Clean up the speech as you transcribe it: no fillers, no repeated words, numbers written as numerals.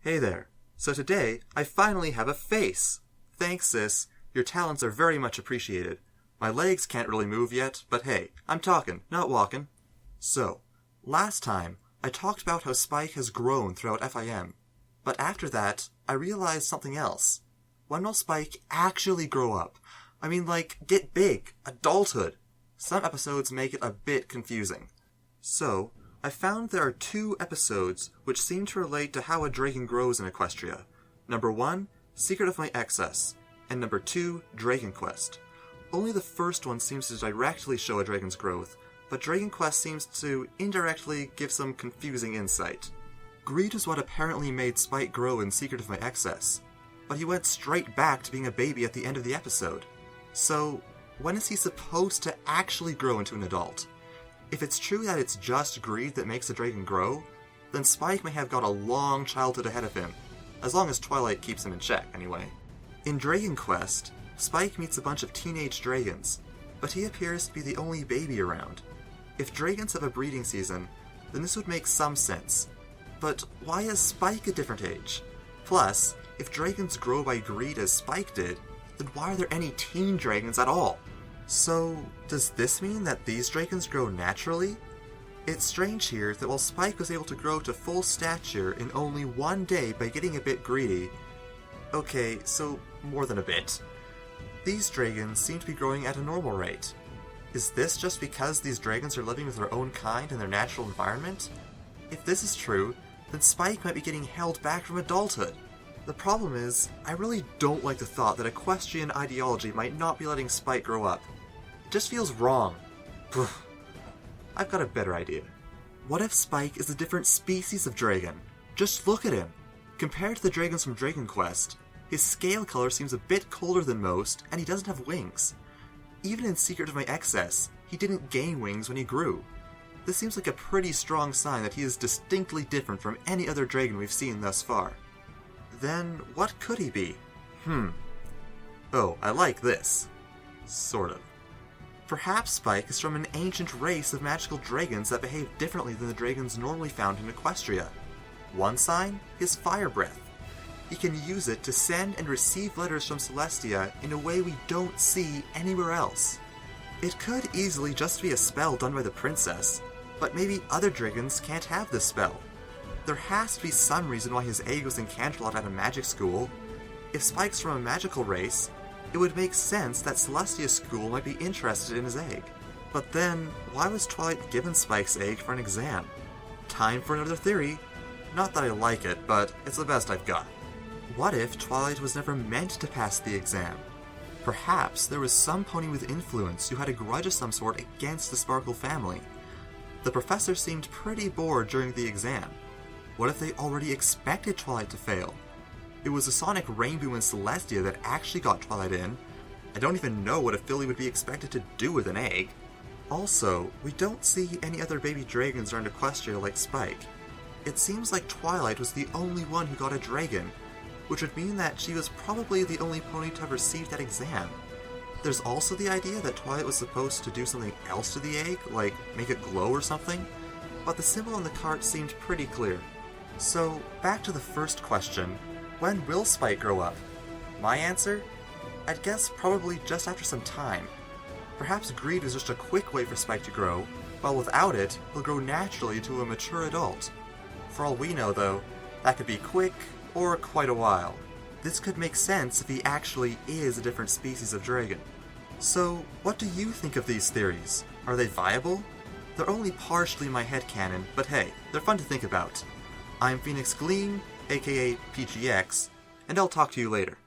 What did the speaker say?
Hey there. So today, I finally have a face. Thanks, sis. Your talents are very much appreciated. My legs can't really move yet, but hey, I'm talking, not walking. So, last time, I talked about how Spike has grown throughout FIM. But after that, I realized something else. When will Spike actually grow up? I mean, like, get big, adulthood. Some episodes make it a bit confusing. So, I found there are 2 episodes which seem to relate to how a dragon grows in Equestria. Number 1, Secret of My Excess, and number 2, Dragon Quest. Only the first one seems to directly show a dragon's growth, but Dragon Quest seems to indirectly give some confusing insight. Greed is what apparently made Spike grow in Secret of My Excess, but he went straight back to being a baby at the end of the episode. So, when is he supposed to actually grow into an adult? If it's true that it's just greed that makes a dragon grow, then Spike may have got a long childhood ahead of him, as long as Twilight keeps him in check, anyway. In Dragon Quest, Spike meets a bunch of teenage dragons, but he appears to be the only baby around. If dragons have a breeding season, then this would make some sense. But why is Spike a different age? Plus, if dragons grow by greed as Spike did, then why are there any teen dragons at all? So, does this mean that these dragons grow naturally? It's strange here that while Spike was able to grow to full stature in only 1 day by getting a bit greedy... Okay, so more than a bit. These dragons seem to be growing at a normal rate. Is this just because these dragons are living with their own kind in their natural environment? If this is true, then Spike might be getting held back from adulthood. The problem is, I really don't like the thought that equestrian ideology might not be letting Spike grow up. It just feels wrong. I've got a better idea. What if Spike is a different species of dragon? Just look at him. Compared to the dragons from Dragon Quest, his scale color seems a bit colder than most, and he doesn't have wings. Even in Secret of My Excess, he didn't gain wings when he grew. This seems like a pretty strong sign that he is distinctly different from any other dragon we've seen thus far. Then, what could he be? Oh, I like this. Sort of. Perhaps Spike is from an ancient race of magical dragons that behave differently than the dragons normally found in Equestria. One sign is fire breath. He can use it to send and receive letters from Celestia in a way we don't see anywhere else. It could easily just be a spell done by the princess, but maybe other dragons can't have this spell. There has to be some reason why his egg was in Canterlot at a magic school. If Spike's from a magical race, it would make sense that Celestia's school might be interested in his egg. But then, why was Twilight given Spike's egg for an exam? Time for another theory. Not that I like it, but it's the best I've got. What if Twilight was never meant to pass the exam? Perhaps there was some pony with influence who had a grudge of some sort against the Sparkle family. The professor seemed pretty bored during the exam. What if they already expected Twilight to fail? It was the sonic rainbow in Celestia that actually got Twilight in. I don't even know what a filly would be expected to do with an egg. Also, we don't see any other baby dragons around Equestria like Spike. It seems like Twilight was the only one who got a dragon, which would mean that she was probably the only pony to have received that exam. There's also the idea that Twilight was supposed to do something else to the egg, like make it glow or something, but the symbol on the cart seemed pretty clear. So, back to the first question, when will Spike grow up? My answer? I'd guess probably just after some time. Perhaps greed was just a quick way for Spike to grow, while without it, he'll grow naturally to a mature adult. For all we know though, that could be quick, or quite a while. This could make sense if he actually is a different species of dragon. So, what do you think of these theories? Are they viable? They're only partially in my headcanon, but hey, they're fun to think about. I'm Phoenix Gleam, aka PGX, and I'll talk to you later.